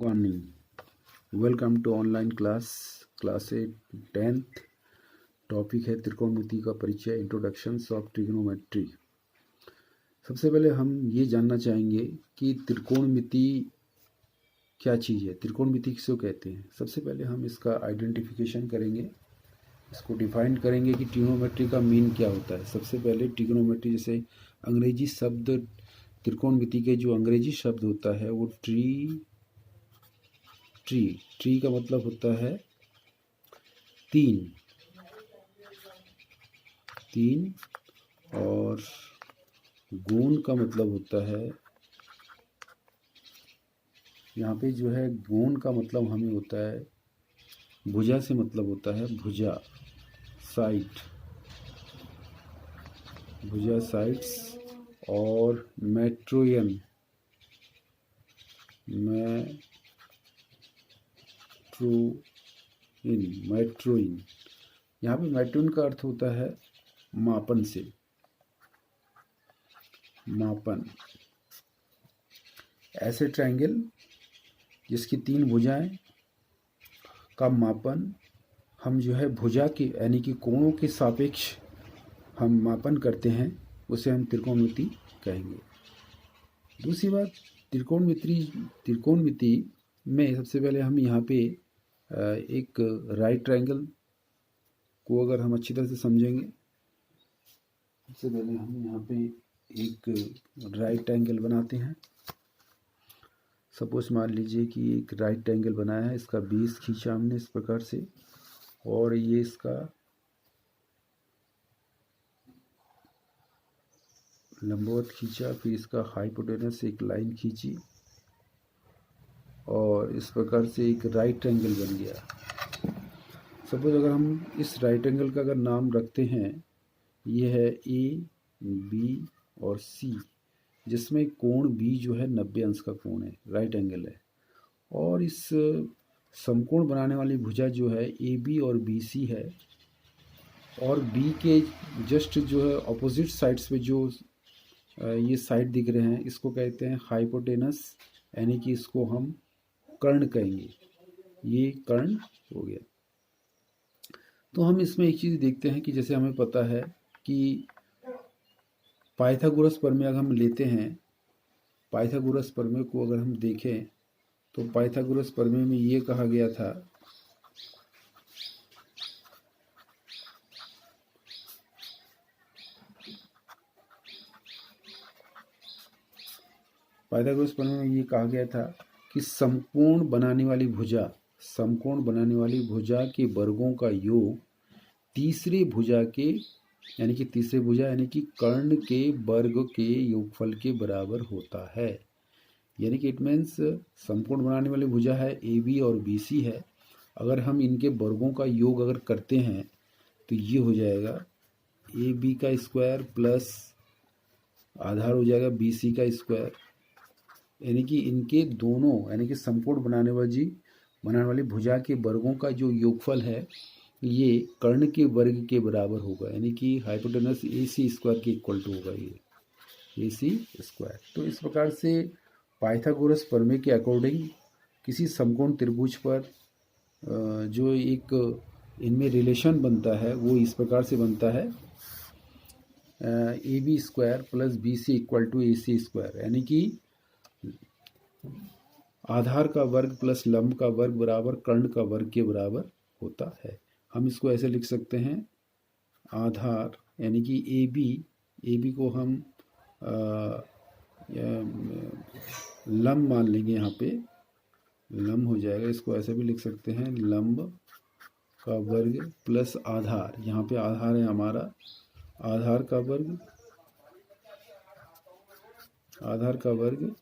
Morning. Welcome to online class 10th। Topic है त्रिकोणमिति का परिचय, इंट्रोडक्शंस ऑफ ट्रिग्नोमेट्री। सबसे पहले हम ये जानना चाहेंगे कि त्रिकोणमिति क्या चीज़ है, त्रिकोणमिति किसको कहते हैं। सबसे पहले हम इसका आइडेंटिफिकेशन करेंगे, इसको डिफाइन करेंगे कि ट्रिग्नोमेट्री का मीन क्या होता है। सबसे पहले ट्रिग्नोमेट्री, जैसे अंग्रेजी शब्द त्रिकोणमिति के जो अंग्रेजी शब्द होता है वो ट्री का मतलब होता है तीन, और गोन का मतलब होता है, यहाँ पे जो है गोन का मतलब हमें होता है भुजा से मतलब होता है भुजा, साइड्स। और मैट्रोइन यहाँ पे मैट्रोइन का अर्थ होता है मापन से, ऐसे ट्रायंगल जिसकी तीन भुजाएं का मापन हम जो है भुजा के यानी कि कोणों के सापेक्ष हम मापन करते हैं, उसे हम त्रिकोणमिति कहेंगे। दूसरी बात, त्रिकोणमिति में सबसे पहले हम यहाँ पे एक राइट ट्रायंगल को अगर हम अच्छी तरह से समझेंगे, सबसे पहले हम यहाँ पे एक राइट ट्रायंगल बनाते हैं। सपोज मान लीजिए कि एक राइट ट्रायंगल बनाया है, इसका बेस खींचा हमने इस प्रकार से, और ये इसका लंबवत खींचा, फिर इसका हाइपोटेनस एक लाइन खींची, और इस प्रकार से एक राइट ट्रायंगल बन गया। सपोज अगर हम इस राइट ट्रायंगल का अगर नाम रखते हैं, ये है ए, बी और सी, जिसमें कोण बी जो है 90 अंश का कोण है, राइट एंगल है। और इस समकोण बनाने वाली भुजा जो है ए बी और बी सी है, और बी के जस्ट जो है ऑपोजिट साइड्स पे जो ये साइड दिख रहे हैं, इसको कहते हैं हाइपोटेनस, यानी कि इसको हम कर्ण कहेंगे। ये कर्ण हो गया। तो हम इसमें एक चीज़ देखते हैं कि जैसे हमें पता है कि पाइथागोरस प्रमेय अगर हम लेते हैं, पाइथागोरस प्रमेय को अगर हम देखें तो पाइथागोरस प्रमेय में ये कहा गया था कि समकोण बनाने वाली भुजा के वर्गों का योग तीसरे भुजा यानी कि कर्ण के वर्ग के योगफल के बराबर होता है। यानी कि इट मीन्स समकोण बनाने वाली भुजा है ए बी और बी सी है, अगर हम इनके वर्गों का योग अगर करते हैं तो ये हो जाएगा ए बी का स्क्वायर प्लस आधार हो जाएगा बी सी का स्क्वायर, यानी कि इनके दोनों यानी कि समकोण बनाने वाली भुजा के वर्गों का जो योगफल है ये कर्ण के वर्ग के बराबर होगा, यानी कि हाइपोटेनस ए सी स्क्वायर के इक्वल टू होगा ये ए सी स्क्वायर। तो इस प्रकार से पाइथागोरस प्रमेय के अकॉर्डिंग किसी समकोण त्रिभुज पर जो एक इनमें रिलेशन बनता है वो इस प्रकार से बनता है A B square plus B C equal to A C square, यानी कि आधार का वर्ग प्लस लंब का वर्ग बराबर कर्ण का वर्ग के बराबर होता है। हम इसको ऐसे लिख सकते हैं, आधार यानी कि ए बी को हम लंब मान लेंगे, यहाँ पे लंब हो जाएगा, इसको ऐसे भी लिख सकते हैं लंब का वर्ग प्लस आधार, यहाँ पे आधार है हमारा, आधार का वर्ग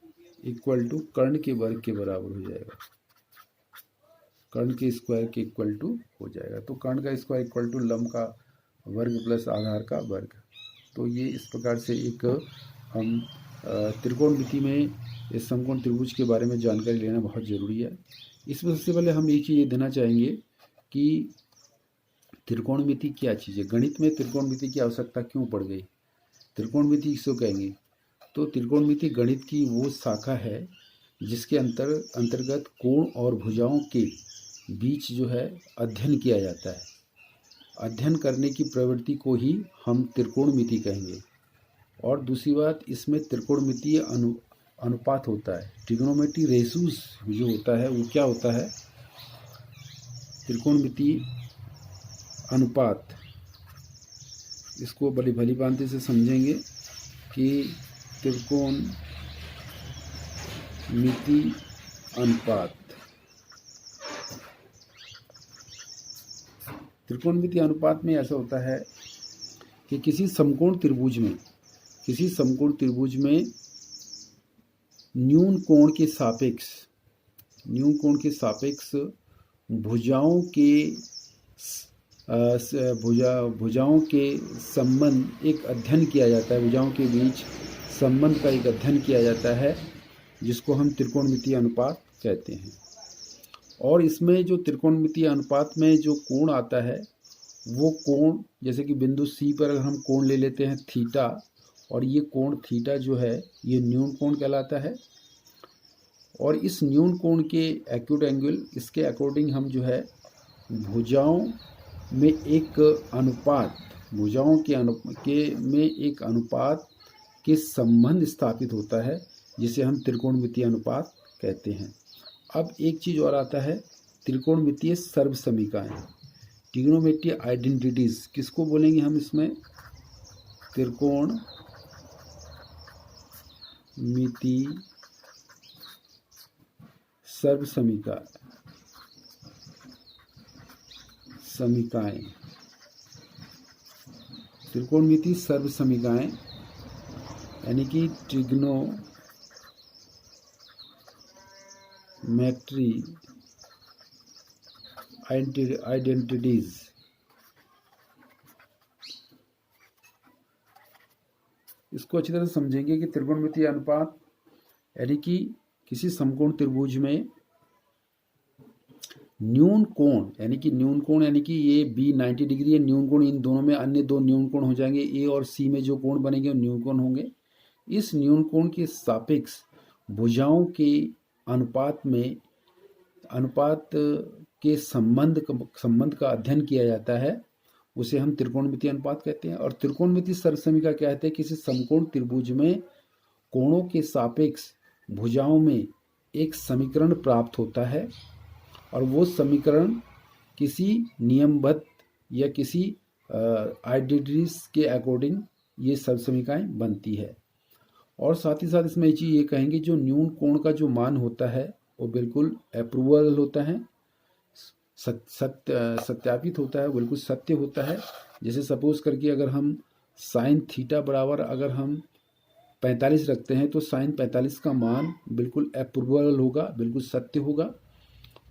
इक्वल टू कर्ण के वर्ग के बराबर हो जाएगा, कर्ण के स्क्वायर के इक्वल टू हो जाएगा। तो कर्ण का स्क्वायर इक्वल टू लंब का वर्ग प्लस आधार का वर्ग। तो ये इस प्रकार से एक हम त्रिकोणमिति में इस समकोण त्रिभुज के बारे में जानकारी लेना बहुत ज़रूरी है। इसमें सबसे पहले हम एक चीज़ ये देना चाहेंगे कि त्रिकोणमिति क्या चीज़ है, गणित में त्रिकोणमिति की आवश्यकता क्यों पड़ गई, त्रिकोणमिति किसको कहेंगे। तो त्रिकोणमिति गणित की वो शाखा है जिसके अंतर्गत कोण और भुजाओं के बीच जो है अध्ययन किया जाता है। अध्ययन करने की प्रवृत्ति को ही हम त्रिकोणमिति कहेंगे। और दूसरी बात, इसमें त्रिकोणमितीय अनुपात होता है। ट्रिग्नोमेट्री रेशूज जो होता है वो क्या होता है? त्रिकोणमितीय अनुपात, इसको बड़ी भली भांति से समझेंगे कि त्रिकोणमितीय अनुपात, त्रिकोणमितीय अनुपात में ऐसा होता है कि किसी समकोण त्रिभुज में न्यून कोण के सापेक्ष भुजाओं के संबंध एक अध्ययन किया जाता है। भुजाओं के बीच संबंध का एक अध्ययन किया जाता है, जिसको हम त्रिकोणमितीय अनुपात कहते हैं। और इसमें जो त्रिकोणमितीय अनुपात में जो कोण आता है, वो कोण, जैसे कि बिंदु C पर अगर हम कोण ले लेते हैं थीटा, और ये कोण थीटा जो है ये न्यून कोण कहलाता है। और इस न्यून कोण के एक्यूट एंगल, इसके अकॉर्डिंग हम जो है भुजाओं में एक अनुपात के संबंध स्थापित होता है, जिसे हम त्रिकोणमितीय अनुपात कहते हैं। अब एक चीज़ और आता है, त्रिकोणमितीय सर्वसमीकाएं, ट्रिग्नोमेट्री आइडेंटिटीज, किसको बोलेंगे हम इसमें? त्रिकोणमितीय समीकाएं, त्रिकोणमितीय सर्वसमीकाएं यानी कि ट्रिग्नोमेट्री आइडेंटिटीज। इसको अच्छी तरह से समझेंगे कि त्रिकोणमितीय अनुपात यानी कि किसी समकोण त्रिभुज में न्यून कोण यानी कि ये B 90 डिग्री है, न्यून कोण इन दोनों में, अन्य दो न्यून कोण हो जाएंगे। A और C में जो कोण बनेंगे वो न्यून कोण होंगे। इस न्यून कोण के सापेक्ष भुजाओं के अनुपात के संबंध का अध्ययन किया जाता है, उसे हम त्रिकोणमितीय अनुपात कहते हैं। और त्रिकोणमितीय सर्वसमीका क्या कहते हैं? किसी समकोण त्रिभुज में कोणों के सापेक्ष भुजाओं में एक समीकरण प्राप्त होता है, और वो समीकरण किसी नियमबद्ध या किसी आइडेंटिटीज के अकॉर्डिंग ये सर्वसमीकाएं बनती है। और साथ ही साथ इसमें एक चीज़ ये कहेंगे, जो न्यून कोण का जो मान होता है वो बिल्कुल अप्रूवेबल होता है, सत्यापित होता है, बिल्कुल सत्य होता है। जैसे सपोज करके अगर हम साइन थीटा बराबर अगर हम 45 रखते हैं, तो साइन 45 का मान बिल्कुल अप्रूवेबल होगा, बिल्कुल सत्य होगा।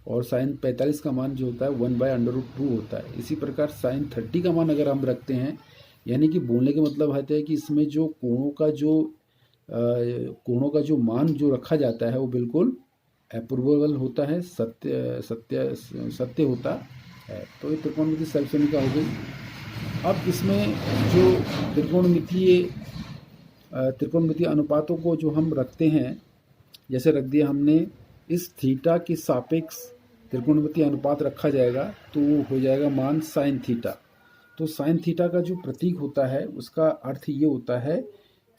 और साइन 45 का मान जो होता है 1/√2 होता है। इसी प्रकार साइन 30 का मान अगर हम रखते हैं, यानी कि बोलने का मतलब है कि इसमें जो कोणों का जो मान जो रखा जाता है वो बिल्कुल अप्रूवेबल होता है, सत्य होता है। तो ये त्रिकोणमितीय सर्वसमीका हो गई। अब इसमें जो त्रिकोणमितीय अनुपातों को जो हम रखते हैं, जैसे रख दिया हमने, इस थीटा के सापेक्ष त्रिकोणमितीय अनुपात रखा जाएगा तो हो जाएगा मान साइन थीटा। तो साइन थीटा का जो प्रतीक होता है उसका अर्थ ये होता है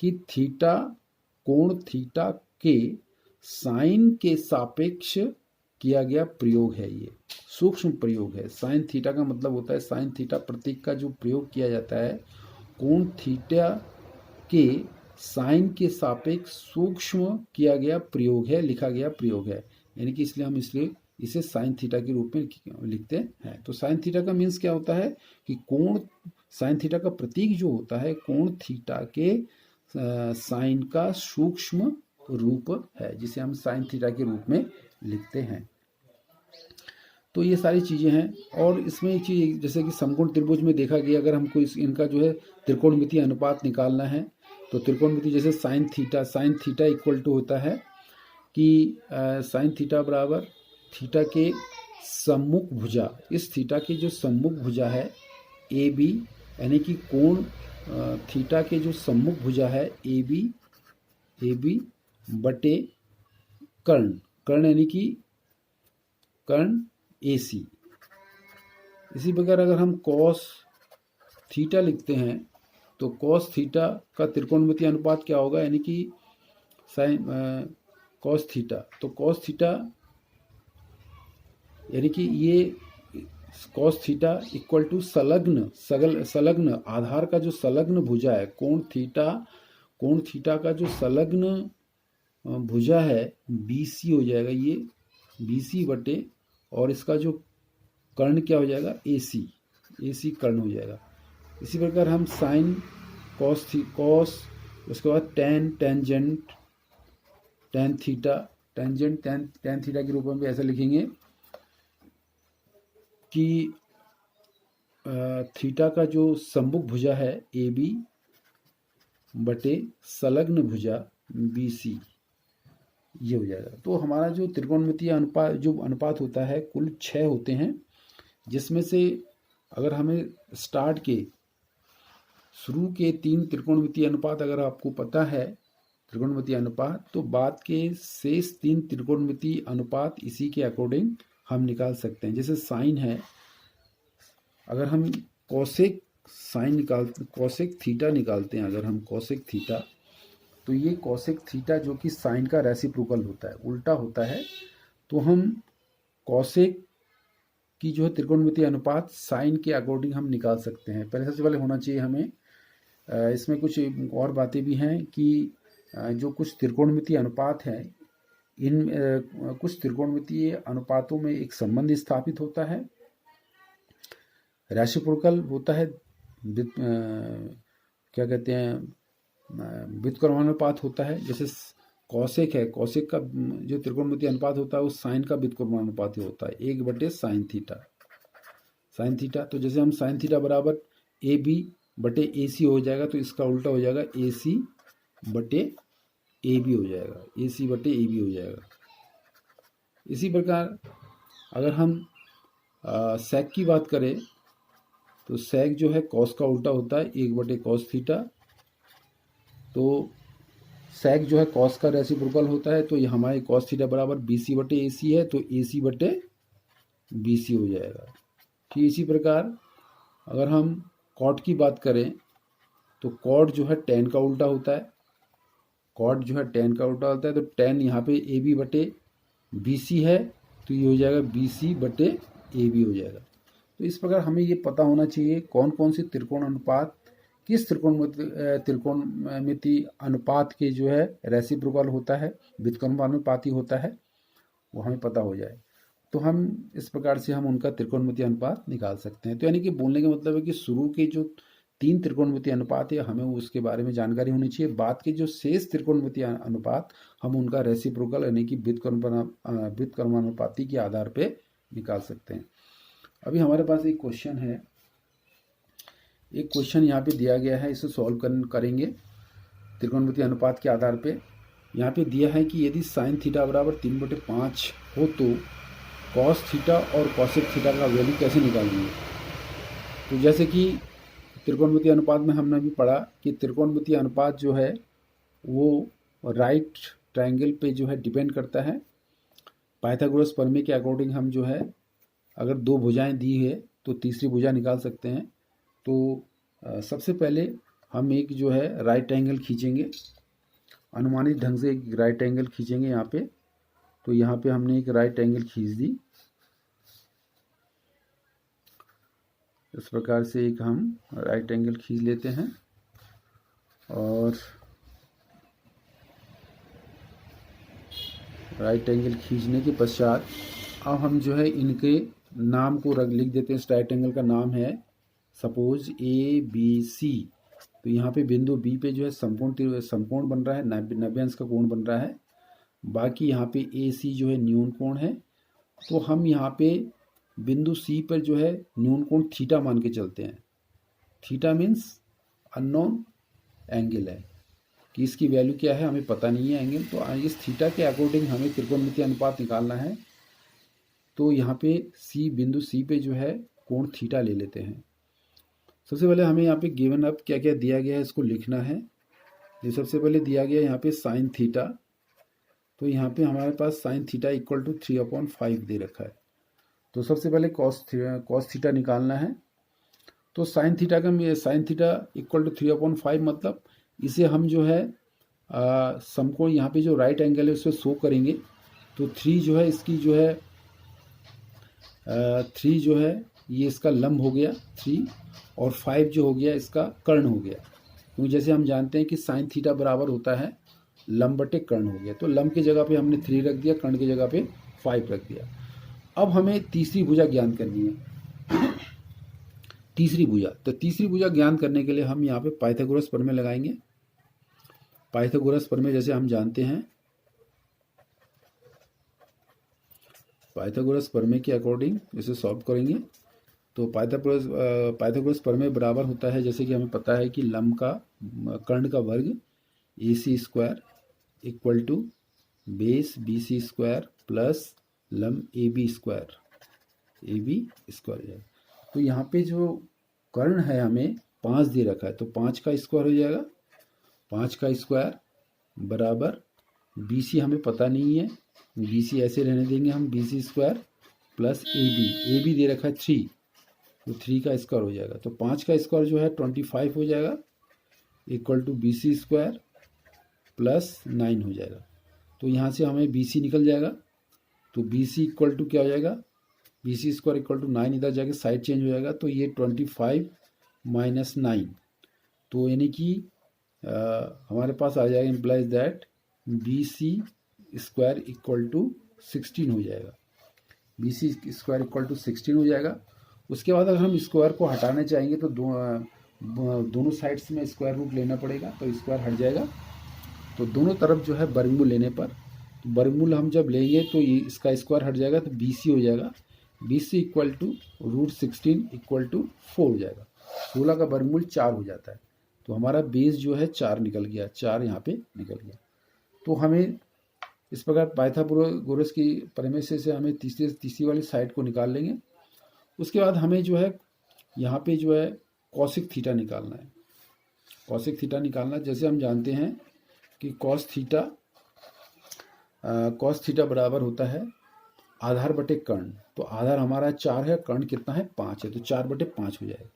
कि थीटा, कोण थीटा के साइन के सापेक्ष किया गया प्रयोग है, ये सूक्ष्म प्रयोग है। साइन थीटा का मतलब होता है, साइन थीटा प्रतीक का जो प्रयोग किया जाता है कोण थीटा के साइन के सापेक्ष सूक्ष्म किया गया प्रयोग है, लिखा गया प्रयोग है। यानी कि इसलिए हम इसे साइन थीटा के रूप में लिखते हैं। तो साइन थीटा का मीन्स क्या होता है कि कोण, साइन थीटा का प्रतीक जो होता है कोण थीटा के साइन का सूक्ष्म रूप है, जिसे हम साइन थीटा के रूप में लिखते हैं। तो ये सारी चीज़ें हैं। और इसमें एक चीज़, जैसे कि समकोण त्रिभुज में देखा गया, अगर हमको इनका जो है त्रिकोणमितीय अनुपात निकालना है, तो त्रिकोणमितीय जैसे साइन थीटा इक्वल टू होता है कि साइन थीटा बराबर थीटा के सम्मुख भुजा, इस थीटा की जो सम्मुख भुजा है AB, यानी कि कोण थीटा के जो सम्मुख भुजा है AB बटे कर्ण, कर्ण यानी कि कर्ण AC। इसी प्रकार अगर हम कॉस थीटा लिखते हैं तो कॉस थीटा का त्रिकोणमितीय अनुपात क्या होगा, यानी कि साइन कॉस थीटा। तो कॉस थीटा यानी कि ये कॉस थीटा इक्वल टू संलग्न आधार का जो संलग्न भुजा है, कोण थीटा का जो संलग्न भुजा है BC हो जाएगा, ये BC बटे, और इसका जो कर्ण क्या हो जाएगा, AC कर्ण हो जाएगा। इसी प्रकार हम साइन कॉस उसके बाद टेंजेंट टेन थीटा के रूप में भी ऐसा लिखेंगे कि थीटा का जो सम्मुख भुजा है AB बटे संलग्न भुजा BC, ये हो जाएगा। तो हमारा जो त्रिकोणमितीय अनुपात होता है कुल 6 होते हैं, जिसमें से अगर हमें स्टार्ट के शुरू के 3 त्रिकोणमितीय अनुपात अगर आपको पता है त्रिकोणमितीय अनुपात, तो बाद के शेष 3 त्रिकोणमितीय अनुपात इसी के अकॉर्डिंग हम निकाल सकते हैं। जैसे साइन है, अगर हम कॉसेक थीटा निकालते हैं, अगर हम कॉसेक थीटा, तो ये कॉसेक थीटा जो कि साइन का रेसिप्रोकल होता है, उल्टा होता है, तो हम कॉसेक की जो है त्रिकोणमितीय अनुपात साइन के अकॉर्डिंग हम निकाल सकते हैं। सबसे पहले होना चाहिए हमें, इसमें कुछ और बातें भी हैं कि जो कुछ त्रिकोणमितीय अनुपात हैं, इन कुछ त्रिकोणमितीय अनुपातों में एक संबंध स्थापित होता है, रेसिप्रोकल होता है, क्या कहते हैं, व्युत्क्रमानुपात होता है। जैसे कॉसेक है, कॉसेक का जो त्रिकोणमितीय अनुपात होता है वो साइन का व्युत्क्रमानुपात ही होता है, 1 बटे साइन थीटा। तो जैसे हम साइन थीटा बराबर AB बटे AC हो जाएगा, तो इसका उल्टा हो जाएगा AC बटे AB हो जाएगा, AC बटे AB हो जाएगा। इसी प्रकार अगर हम सेक की बात करें तो सेक जो है कॉस का उल्टा होता है, 1 बटे कॉस थीटा। तो सेक जो है कॉस का रेसिप्रोकल होता है, तो ये हमारे कॉस थीटा बराबर BC बटे AC है, तो AC बटे BC हो जाएगा। ठीक इसी प्रकार अगर हम कॉट की बात करें तो कॉट जो है टेन का उल्टा होता है, तो टेन यहाँ पे AB बटे BC है, तो ये हो जाएगा BC बटे AB हो जाएगा। तो इस प्रकार हमें ये पता होना चाहिए कौन कौन से त्रिकोण अनुपात किस त्रिकोणमितीय अनुपात के जो है रेसिप्रोकल होता है, व्युत्क्रमानुपाती होता है, वो हमें पता हो जाए, तो हम इस प्रकार से हम उनका त्रिकोणमितीय अनुपात निकाल सकते हैं। तो यानी कि बोलने का मतलब है कि शुरू के जो 3 त्रिकोणमितीय अनुपात है हमें उसके बारे में जानकारी होनी चाहिए, बाद के जो शेष त्रिकोणमितीय अनुपात हम उनका रेसिप्रोकल यानी कि व्युत्क्रमानुपाती के आधार पर निकाल सकते हैं। अभी हमारे पास एक क्वेश्चन है, एक क्वेश्चन यहाँ पे दिया गया है, इसे सॉल्व करेंगे त्रिकोणमितीय अनुपात के आधार पे। यहाँ पे दिया है कि यदि साइन थीटा बराबर 3/5 हो तो कॉस थीटा और कॉसेक थीटा का वैल्यू कैसे निकालेंगे। तो जैसे कि त्रिकोणमितीय अनुपात में हमने भी पढ़ा कि त्रिकोणमितीय अनुपात जो है वो राइट ट्रायंगल पे जो है डिपेंड करता है। पाइथागोरस प्रमेय के अकॉर्डिंग हम जो है अगर 2 भुजाएं दी है तो तीसरी भुजा निकाल सकते हैं। तो सबसे पहले हम एक जो है राइट एंगल खींचेंगे, अनुमानित ढंग से एक राइट एंगल खींचेंगे यहाँ पे। तो यहाँ पे हमने एक राइट एंगल खींच दी, इस प्रकार से एक हम राइट एंगल खींच लेते हैं। और राइट एंगल खींचने के पश्चात अब हम जो है इनके नाम को लिख देते हैं। इस राइट एंगल का नाम है सपोज ABC। तो यहाँ पे बिंदु B पे जो है समकोण बन रहा है, 90 अंश का कोण बन रहा है। बाकी यहाँ पे AC जो है न्यून कोण है। तो हम यहाँ पे बिंदु C पर जो है न्यून कोण थीटा मान के चलते हैं। थीटा मीन्स अननोन एंगल है कि इसकी वैल्यू क्या है हमें पता नहीं है एंगल। तो इस थीटा के अकॉर्डिंग हमें त्रिकोणमितीय अनुपात निकालना है। तो यहाँ पे बिंदु C पे जो है कोण थीटा ले लेते हैं। सबसे पहले हमें यहाँ पे गिवन अप क्या क्या दिया गया है इसको लिखना है। ये सबसे पहले दिया गया यहाँ पे साइन थीटा। तो यहाँ पे हमारे पास साइन थीटा इक्वल टू 3/5 दे रखा है। तो सबसे पहले कॉस थीटा निकालना है। तो साइन थीटा इक्वल टू 3/5 मतलब इसे हम जो है समकोण यहाँ पे जो राइट एंगल है उससे शो करेंगे। तो 3 जो है इसकी जो है 3 जो है ये इसका लंब हो गया 3, और 5 जो हो गया इसका कर्ण हो गया, क्योंकि जैसे हम जानते हैं कि साइन थीटा बराबर होता है लंब बटे कर्ण हो गया। तो लंब की जगह पे हमने 3 रख दिया, कर्ण की जगह पे 5 रख दिया। अब हमें तीसरी भुजा ज्ञात करनी है। तीसरी भुजा, तो तीसरी भुजा ज्ञात करने के लिए हम यहाँ पे पाइथागोरस प्रमेय लगाएंगे। पाइथागोरस प्रमेय जैसे हम जानते हैं, पाइथागोरस प्रमेय के अकॉर्डिंग इसे सॉल्व करेंगे। तो पाइथागोरस प्रमेय बराबर होता है, जैसे कि हमें पता है कि लंब का कर्ण का वर्ग AC² equal to base BC² plus लंब AB² है। तो यहाँ पे जो कर्ण है हमें 5 दे रखा है, तो 5 का स्क्वायर हो जाएगा। 5 का स्क्वायर बराबर BC हमें पता नहीं है, BC ऐसे रहने देंगे हम, BC² प्लस AB दे रखा है 3, तो 3 का स्क्वायर हो जाएगा। तो 5 का स्क्वायर जो है 25 हो जाएगा इक्वल टू BC² प्लस 9 हो जाएगा। तो यहाँ से हमें BC निकल जाएगा। तो BC इक्वल टू क्या हो जाएगा, BC² इक्वल टू 9, इधर जाके साइड चेंज हो जाएगा। तो ये 25 माइनस 9, तो यानी कि हमारे पास आ जाएगा implies that BC² equal to 16 हो जाएगा। BC² इक्वल टू 16 हो जाएगा। उसके बाद अगर हम स्क्वायर को हटाना चाहेंगे तो दोनों साइड्स में स्क्वायर रूट लेना पड़ेगा, तो स्क्वायर हट जाएगा। तो दोनों तरफ जो है वर्गमूल लेने पर, तो वर्गमूल हम जब लेंगे तो ये इसका स्क्वायर हट जाएगा, तो BC हो जाएगा। BC equal to √16 equal to 4 हो जाएगा। 16 का वर्गमूल 4 हो जाता है। तो हमारा बेस जो है 4 निकल गया, 4 यहाँ पे निकल गया। तो हमें इस प्रकार पाइथागोरस की प्रमेय से हमें तीसरी वाली साइड को निकाल लेंगे। उसके बाद हमें जो है यहाँ पे जो है कॉसिक थीटा निकालना है। कॉसिक थीटा निकालना, जैसे हम जानते हैं कि कॉस थीटा बराबर होता है आधार बटे कर्ण। तो आधार हमारा 4 है, कर्ण कितना है 5 है, तो 4/5 हो जाएगा,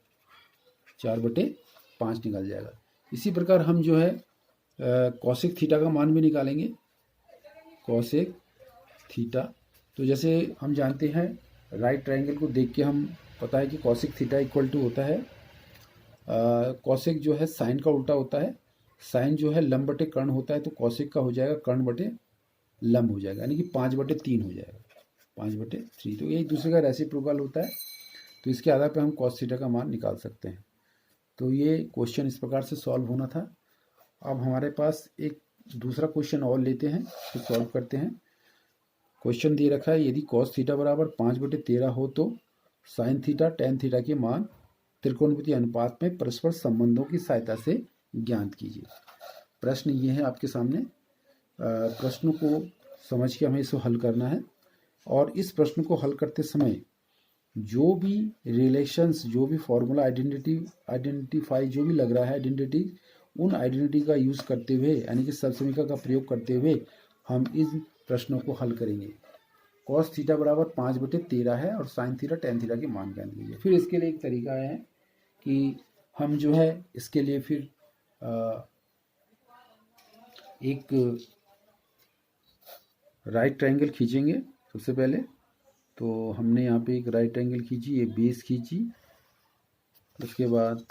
4/5 निकल जाएगा। इसी प्रकार हम जो है कॉसिक थीटा का मान भी निकालेंगे। कॉसिक थीटा, तो जैसे हम जानते हैं राइट ट्रायंगल को देख के हम पता है कि कॉसिक थीटा इक्वल टू होता है, कॉसिक जो है साइन का उल्टा होता है। साइन जो है लंब बटे कर्ण होता है, तो कॉसिक का हो जाएगा कर्ण बटे लंब हो जाएगा, यानी कि 5/3 हो जाएगा, 5/3। तो ये एक दूसरे का रेसिप्रोकल होता है। तो इसके आधार पर हम कॉस थीटा का मान निकाल सकते हैं। तो ये क्वेश्चन इस प्रकार से सॉल्व होना था। अब हमारे पास एक दूसरा क्वेश्चन और लेते हैं, फिर सॉल्व करते हैं। क्वेश्चन दे रखा है, यदि कॉस थीटा बराबर 5/13 हो तो साइन थीटा टेन थीटा के मान त्रिकोणमितीय अनुपात में परस्पर संबंधों की सहायता से ज्ञात कीजिए। प्रश्न ये है आपके सामने। प्रश्न को समझ के हमें इसे हल करना है, और इस प्रश्न को हल करते समय जो भी रिलेशंस, जो भी फॉर्मूला, आइडेंटिफाई जो भी लग रहा है आइडेंटिटी, उन आइडेंटिटी का यूज़ करते हुए, यानी कि सबसमीका का प्रयोग करते हुए हम इस प्रश्नों को हल करेंगे। कॉस थीटा बराबर 5/13 है और साइन थीटा टेन थीटा के मान ज्ञात कीजिए। फिर इसके लिए एक तरीका है कि हम जो है इसके लिए फिर एक राइट ट्रायंगल खींचेंगे। सबसे पहले तो हमने यहाँ पे एक राइट ट्रायंगल खींची, ये बेस खींची। उसके बाद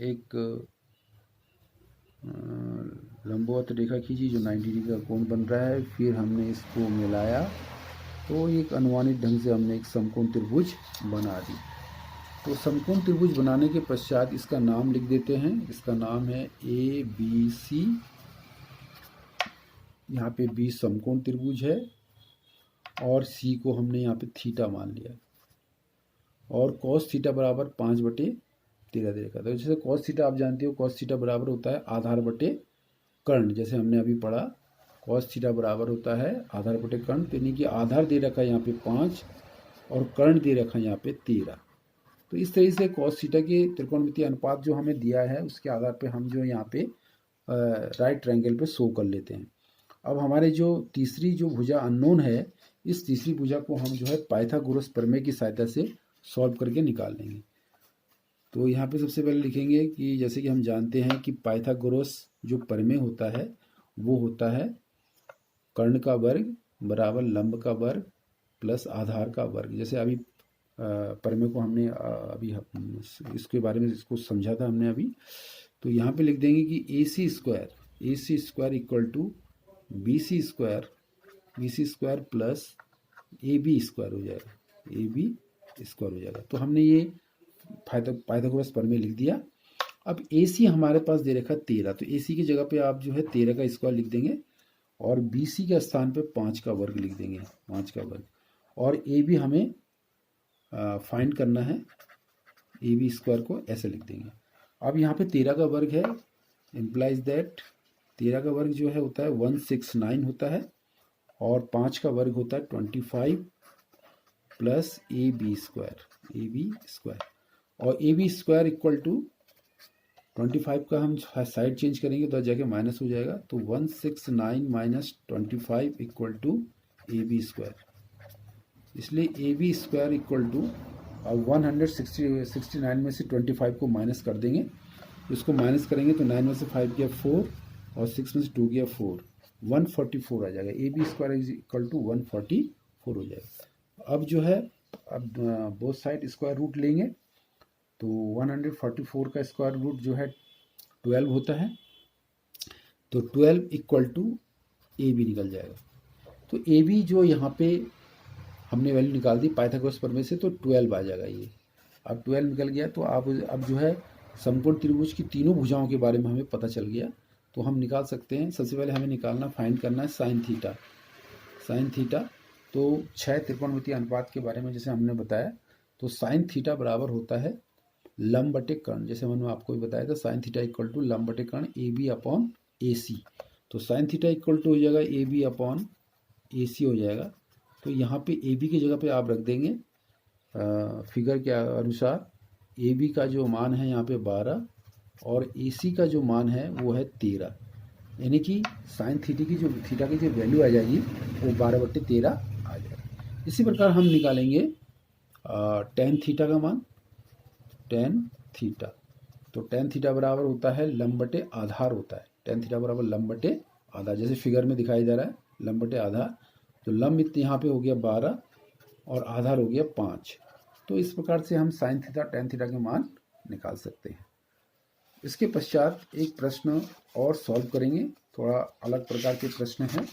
एक लंबवत रेखा खींची जो 90 डिग्री का कोण बन रहा है। फिर हमने इसको मिलाया, तो एक अनुमानित ढंग से हमने एक समकोण त्रिभुज बना दी। तो समकोण त्रिभुज बनाने के पश्चात इसका नाम लिख देते हैं। इसका नाम है ABC। यहाँ पे B समकोण त्रिभुज है और C को हमने यहाँ पे थीटा मान लिया, और कॉस थीटा बराबर 5/13 दे रखा था। जैसे कॉस थीटा आप जानते हो, कॉस थीटा बराबर होता है आधार बटे कर्ण। जैसे हमने अभी पढ़ा, कॉस थीटा बराबर होता है आधार बटे कर्ण। तो यानी कि आधार दे रखा है यहाँ पे 5 और कर्ण दे रखा है यहाँ पे 13। तो इस तरह से कॉस थीटा के त्रिकोणमितीय अनुपात जो हमें दिया है उसके आधार पे हम जो यहाँ पे राइट ट्रायंगल पे शो कर लेते हैं। अब हमारे जो तीसरी जो भुजा अननोन है, इस तीसरी भुजा को हम जो है पाइथागोरस प्रमेय की सहायता से सॉल्व करके निकाल लेंगे। तो यहाँ पे सबसे पहले लिखेंगे कि जैसे कि हम जानते हैं कि पाइथागोरस जो प्रमेय होता है वो होता है कर्ण का वर्ग बराबर लंब का वर्ग प्लस आधार का वर्ग। जैसे अभी प्रमेय को हमने अभी इसके बारे में इसको समझा था हमने अभी। तो यहाँ पे लिख देंगे कि A C square equal to B C square plus A B square हो जाएगा, ए बी स्क्वायर हो जाएगा। तो हमने ये पाइथागोरस प्रमेय लिख दिया। अब ए सी हमारे पास दे रखा 13, तो ए सी की जगह पे आप जो है 13 का स्क्वायर लिख देंगे और बी सी के स्थान पे 5 का वर्ग लिख देंगे, 5 का वर्ग। और ए बी हमें फाइंड करना है, ए बी स्क्वायर को ऐसे लिख देंगे। अब यहाँ पे 13 का वर्ग है, इम्प्लाइज दैट 13 का वर्ग जो है होता है 169 होता है और 5 का वर्ग होता है 25 प्लस ए बी स्क्वायर। और A B square equal to 25 का हम साइड चेंज करेंगे तो जाके माइनस हो जाएगा। तो 169 minus 25 equal to A B square. इसलिए A B square equal to 169 में से 25 को माइनस कर देंगे। इसको माइनस करेंगे तो 9 में से 5 गया 4 और 6 में से 2 गया 4, 144 आ जाएगा। A B square is equal to 144 हो जाएगा। अब जो है अब बोथ साइड स्क्वायर रूट लेंगे तो 144 का स्क्वायर रूट जो है 12 होता है। तो 12 इक्वल टू ए बी निकल जाएगा। तो ए बी जो यहाँ पे हमने वैल्यू निकाल दी पाइथागोरस प्रमेय से, तो 12 आ जाएगा ये। अब 12 निकल गया तो आप अब जो है समकोण त्रिभुज की तीनों भुजाओं के बारे में हमें पता चल गया, तो हम निकाल सकते हैं। सबसे पहले हमें निकालना फाइंड करना है साइन थीटा। तो 6 त्रिकोणमितीय अनुपात के बारे में जैसे हमने बताया, तो साइन थीटा बराबर होता है लंब बटे कर्ण। जैसे मैंने आपको भी बताया था साइन थीटा इक्वल टू लंब बटे कर्ण ए बी अपॉन ए सी। तो साइन थीटा इक्वल टू हो जाएगा ए बी अपॉन ए सी हो जाएगा। तो यहाँ पे ए बी की जगह पे आप रख देंगे फिगर के अनुसार ए बी का जो मान है यहाँ पे 12 और ए सी का जो मान है वो है 13, यानी कि साइन थीटा की जो वैल्यू आ जाएगी वो 12/13 आ जाएगा। इसी प्रकार हम निकालेंगे टेन थीटा का मान, टेन थीटा। तो टेन थीटा बराबर होता है लंब बटे आधार होता है। टेन थीटा बराबर लंब बटे आधार, जैसे फिगर में दिखाई दे रहा है लंब बटे आधार। तो लंब यहाँ पे हो गया 12 और आधार हो गया 5। तो इस प्रकार से हम साइन थीटा टेन थीटा के मान निकाल सकते हैं। इसके पश्चात एक प्रश्न और सॉल्व करेंगे, थोड़ा अलग प्रकार के प्रश्न है।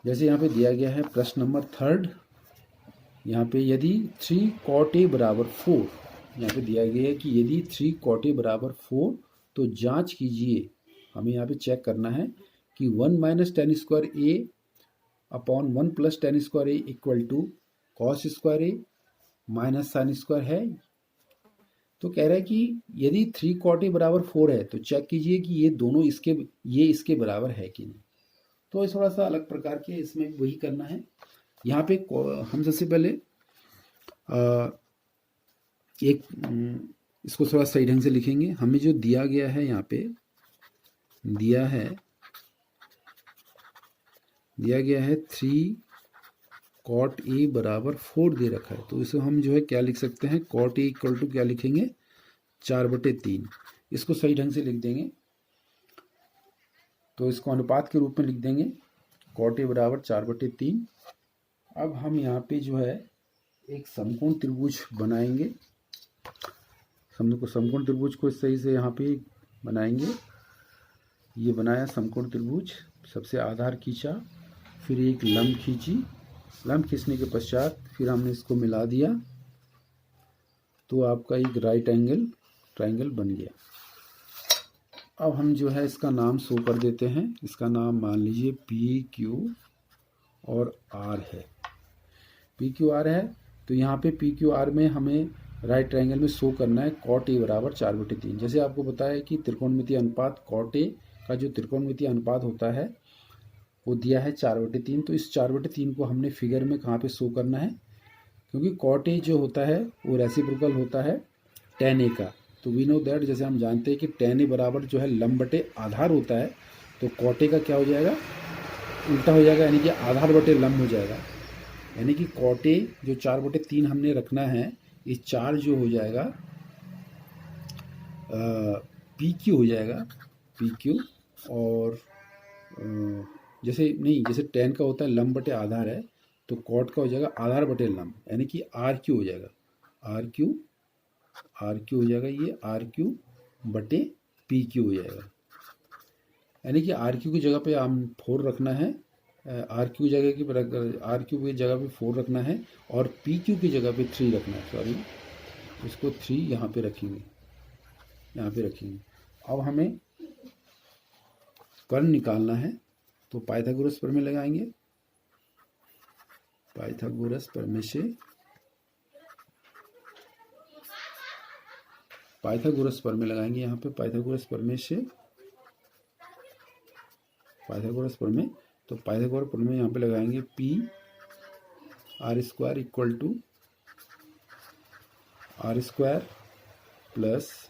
जैसे यहाँ पे दिया गया है प्रश्न नंबर 3, यहाँ पे यदि 3 cot a बराबर 4, यहाँ पे दिया गया है कि यदि 3 cot a बराबर 4 तो जांच कीजिए, हमें यहाँ पे चेक करना है कि 1 minus tan square A upon 1 plus tan square A equal to cos square A minus sin square है। तो कह रहा है कि यदि 3 cot a बराबर 4 है तो चेक कीजिए कि ये दोनों इसके बराबर है कि नहीं। तो थोड़ा सा अलग प्रकार के इसमें वही करना है। यहाँ पे हम सबसे पहले इसको थोड़ा सही ढंग से लिखेंगे। हमें जो दिया गया है यहाँ पे दिया गया है 3 cot a बराबर 4 दे रखा है। तो इसे हम जो है क्या लिख सकते हैं, cot a इक्वल टू क्या लिखेंगे 4/3। इसको सही ढंग से लिख देंगे तो इसको अनुपात के रूप में लिख देंगे cot a बराबर 4/3। अब हम यहाँ पे जो है एक समकोण त्रिभुज बनाएंगे। समकोण त्रिभुज को सही से यहाँ पे बनाएंगे। ये बनाया समकोण त्रिभुज, सबसे आधार खींचा, फिर एक लंब खींची, लंब खींचने के पश्चात फिर हमने इसको मिला दिया तो आपका एक राइट एंगल ट्रायंगल बन गया। अब हम जो है इसका नाम शो कर देते हैं। इसका नाम मान लीजिए पी क्यू और आर है। पी क्यू आर है तो यहाँ पे पी क्यू आर में हमें राइट ट्रायंगल में शो करना है cot a बराबर 4/3। जैसे आपको बताया कि त्रिकोणमितीय अनुपात cot a का जो त्रिकोणमितीय अनुपात होता है वो दिया है 4/3। तो इस 4/3 को हमने फिगर में कहाँ पे शो करना है, क्योंकि cot a जो होता है वो रेसिप्रोकल होता है tan a का। तो वी नो दैट, जैसे हम जानते हैं कि tan a बराबर जो है लंब बटे आधार होता है। तो कौटे का क्या हो जाएगा, उल्टा हो जाएगा, यानी कि आधार बटे लंब हो जाएगा। यानी कि कौटे जो 4/3 हमने रखना है, ये 4 जो हो जाएगा पी क्यू हो जाएगा, पी क्यू। और जैसे नहीं, जैसे टेन का होता है लंब बटे आधार है, तो कॉट का हो जाएगा आधार बटे लंब, यानी कि आर क्यू हो जाएगा, आर क्यू हो जाएगा, ये आर क्यू बटे पी क्यू हो जाएगा। यानी कि आर क्यू की जगह पे हम 4 रखना है, आर क्यू जगह की आर क्यू की जगह पे 4 रखना है, और पी क्यू की जगह पे 3 रखना है, सॉरी इसको 3 यहाँ पे रखेंगे, यहाँ पे रखेंगे। अब हमें कर्ण निकालना है, तो पाइथागोरस प्रमेय लगाएंगे, पाइथागोरस प्रमेय से, पाइथागोरस प्रमेय लगाएंगे यहाँ पे, पाइथागोरस प्रमेय से, पाइथागोरस प्रमेय, तो पाइथागोरस प्रमेय यहाँ पे लगाएंगे, P R square equal to R square plus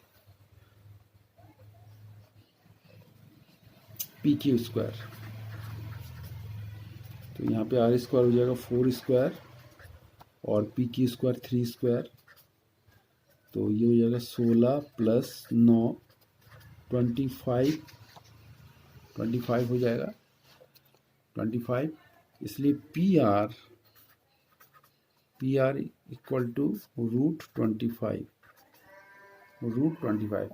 P Q square. तो यहाँ पे आर स्क्वायर हो जाएगा 4 स्क्वायर और पी क्यू स्क्वायर 3 स्क्वायर, तो ये हो जाएगा 16 प्लस 9 25 हो जाएगा 25। इसलिए पी आर इक्वल टू √25,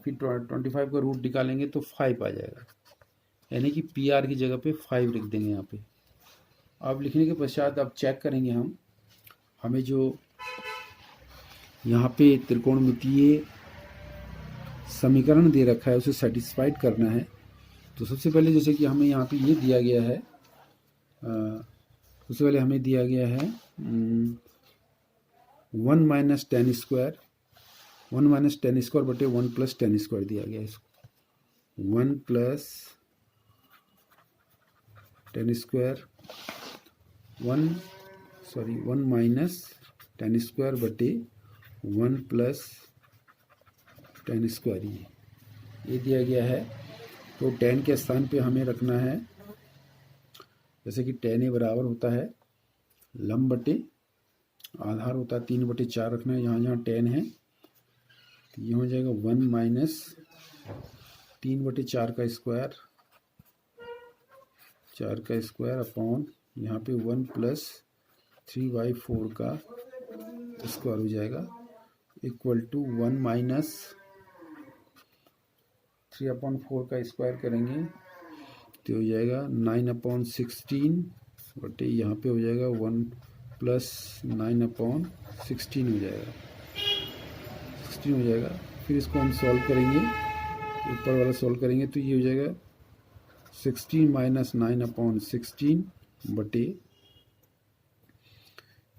फिर 25 का रूट निकालेंगे तो 5 आ जाएगा, यानी कि पी आर की जगह पे 5 लिख देंगे यहाँ पे। अब लिखने के पश्चात अब चेक करेंगे हम, हमें जो यहाँ पे त्रिकोणमितीय समीकरण दे रखा है उसे सेटिस्फाइड करना है। तो सबसे पहले जैसे कि हमें यहाँ पे ये दिया गया है, सबसे पहले हमें दिया गया है 1 minus tan square, 1 minus tan square बटे 1 प्लस टेन स्क्वायर दिया गया है इसको, 1 plus tan square 1 minus tan square बटे 1 प्लस टेन स्क्वायर, ये दिया गया है। तो टेन के स्थान पे हमें रखना है, जैसे कि टेन ए बराबर होता है लंब बटे आधार होता है 3/4 रखना है, यहाँ जहाँ टेन है, तो ये हो जाएगा 1 माइनस 3/4 का स्क्वायर, 4 का स्क्वायर अपॉन यहाँ पे 1 प्लस 3/4 का स्क्वायर हो जाएगा, इक्वल टू 1 माइनस 3/4 का स्क्वायर करेंगे तो हो जाएगा 9/16 बटे यहाँ पे हो जाएगा 1 प्लस 9/16 हो जाएगा, 16 हो जाएगा। फिर इसको हम सॉल्व करेंगे, ऊपर वाला सॉल्व करेंगे तो ये हो जाएगा 16 माइनस 9/16 बटे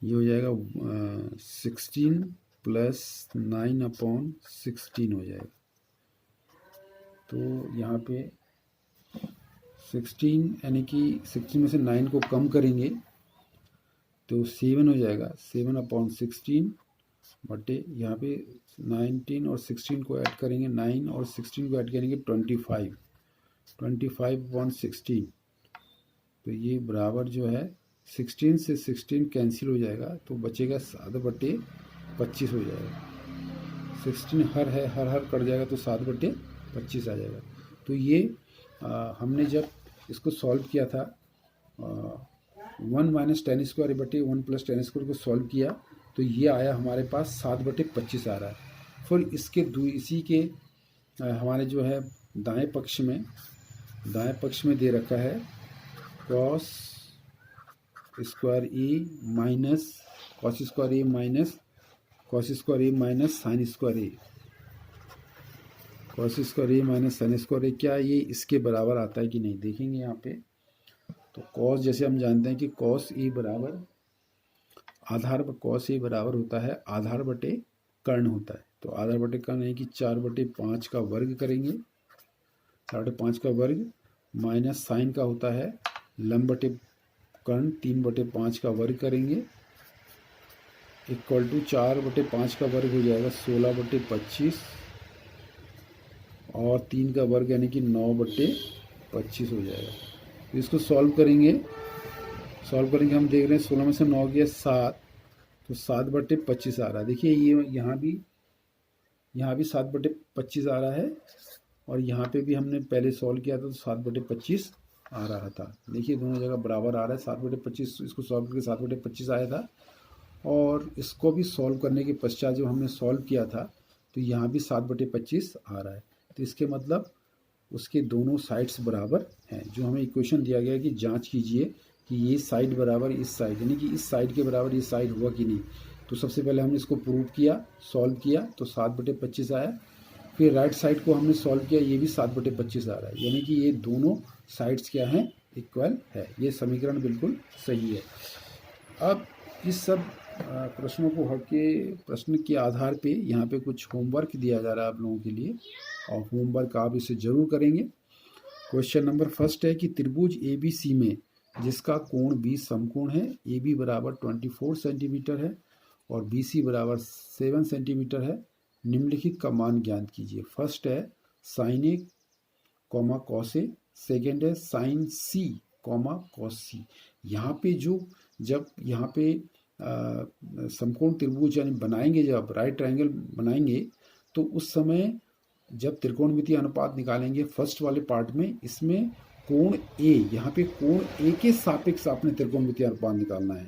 ये हो जाएगा 16 प्लस 9/16 हो जाएगा। तो यहाँ पे 16 यानी कि 16 में से 9 को कम करेंगे तो 7 हो जाएगा, 7/16 बटे यहाँ पे 19 और 16 को ऐड करेंगे, 9 और 16 को ऐड करेंगे 25/16, तो ये बराबर जो है 16 से 16 कैंसिल हो जाएगा, तो बचेगा 7/25 हो जाएगा। 16 हर कट जाएगा तो 7/25 आ जाएगा। तो ये हमने जब इसको सॉल्व किया था 1 माइनस टेन स्क्वायर बटे 1 प्लस टेन स्क्वायर को सॉल्व किया तो ये आया हमारे पास 7/25 आ रहा है। फिर इसके इसी के हमारे जो है दाएं पक्ष में दे रखा है cos square A minus cos square A minus cos square A minus sin square A, cos square A minus sin square ए, क्या ये इसके बराबर आता है कि नहीं देखेंगे यहाँ पे। तो कॉस जैसे हम जानते हैं कि कॉस ए बराबर आधार पर कॉस ए बराबर होता है आधार बटे कर्ण होता है। तो आधार बटे कर्ण है कि 4/5 का वर्ग करेंगे, 4/5 का वर्ग माइनस साइन का होता है लंब बटे कर्ण 3/5 का वर्ग करेंगे, इक्वल टू 4/5 का वर्ग हो जाएगा 16/25 और 3 का वर्ग यानी कि 9/25 25 हो जाएगा। तो इसको सॉल्व करेंगे हम देख रहे हैं 16 में से 9 गया 7, तो 7/25 आ रहा है। देखिए ये यहाँ भी 7/25 आ रहा है, और यहाँ पे भी हमने पहले सॉल्व किया था तो 7/25 आ रहा था। देखिए दोनों जगह बराबर आ रहा है, 7/25 इसको सॉल्व करके 7/25 आया था, और इसको भी सॉल्व करने के पश्चात जो हमने सॉल्व किया था तो यहाँ भी 7/25 आ रहा है। तो इसके मतलब उसके दोनों साइड्स बराबर हैं। जो हमें इक्वेशन दिया गया है कि जांच कीजिए कि ये साइड बराबर इस साइड, यानी कि इस साइड के बराबर ये साइड हुआ कि नहीं। तो सबसे पहले हमने इसको प्रूव किया, सॉल्व किया, तो 7/25 आया। फिर राइट साइड को हमने सॉल्व किया, ये भी 7/25 आ रहा है, यानी कि ये दोनों साइड्स क्या हैं, इक्वल है। ये समीकरण बिल्कुल सही है। अब इस सब प्रश्नों को प्रश्न के आधार पे यहाँ पे कुछ होमवर्क दिया जा रहा है आप लोगों के लिए, और होमवर्क आप इसे जरूर करेंगे। क्वेश्चन नंबर फर्स्ट है कि त्रिभुज ABC में जिसका कोण 20 समकोण है, AB बराबर 24 सेंटीमीटर है और BC बराबर 7 सेंटीमीटर है, निम्नलिखित का मान ज्ञात कीजिए। फर्स्ट है sin A, cos A, second है sin C, cos C। यहाँ पे जब यहाँ पे समकोण त्रिभुज यानी बनाएंगे, जब राइट ट्रायंगल बनाएंगे, तो उस समय जब त्रिकोणमितीय अनुपात निकालेंगे फर्स्ट वाले पार्ट में, इसमें कोण A, यहाँ पे कोण A के सापेक्ष आपने त्रिकोणमितीय अनुपात निकालना है।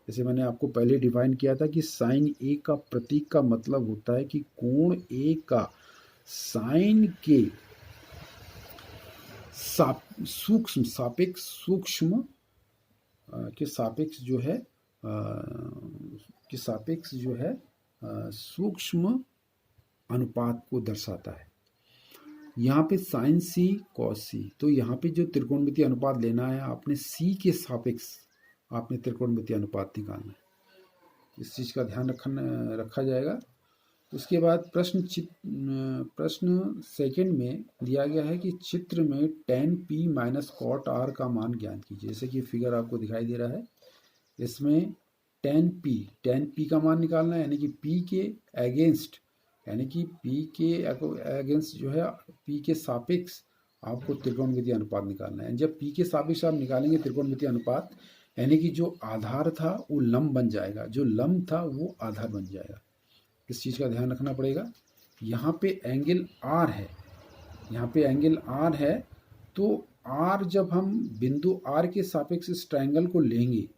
जैसे मैंने आपको पहले डिफाइन किया था कि साइन A का प्रतीक का मतलब होता है कि कोण A का साइन के सूक्ष्म सापेक्ष जो है सूक्ष्म अनुपात को दर्शाता है। यहाँ पे साइन C cos C, तो यहाँ पे जो त्रिकोणमितीय अनुपात लेना है आपने C के सापेक्ष आपने त्रिकोणमितीय अनुपात निकालना है। इस चीज़ का ध्यान रखा जाएगा। उसके बाद प्रश्न सेकंड में दिया गया है कि चित्र में tan P minus cot R का मान ज्ञात कीजिए। जैसे कि फिगर आपको दिखाई दे रहा है, इसमें tan P का मान निकालना है, यानी कि P के अगेंस्ट, यानी कि P के अगेंस्ट जो है P के सापेक्ष आपको त्रिकोणमितीय अनुपात निकालना है। जब P के सापेक्ष आप निकालेंगे त्रिकोणमितीय अनुपात, यानी कि जो आधार था वो लंब बन जाएगा, जो लंब था वो आधार बन जाएगा। इस चीज़ का ध्यान रखना पड़ेगा। यहाँ पे एंगल R है, यहाँ पे एंगल R है, तो R जब हम बिंदु R के सापेक्ष इस ट्रायंगल को लेंगे,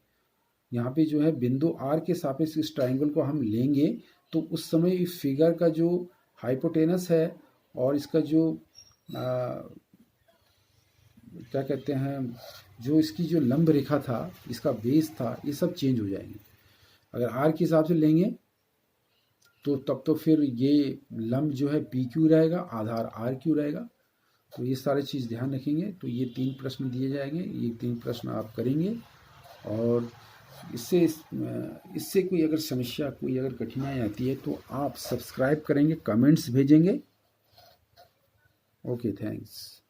यहाँ पे जो है बिंदु R के सापेक्ष इस ट्रायंगल को हम लेंगे, तो उस समय इस फिगर का जो हाइपोटेनस है और इसका जो क्या कहते हैं, जो इसकी जो लंब रेखा था, इसका बेस था, ये सब चेंज हो जाएंगे। अगर R के हिसाब से लेंगे तो तब तो फिर ये लंब जो है PQ रहेगा, आधार RQ रहेगा। तो ये सारी चीज़ ध्यान रखेंगे। तो ये 3 प्रश्न दिए जाएंगे, ये 3 प्रश्न आप करेंगे, और इससे कोई अगर समस्या, कोई अगर कठिनाई आती है तो आप सब्सक्राइब करेंगे, कमेंट्स भेजेंगे। Okay, thanks.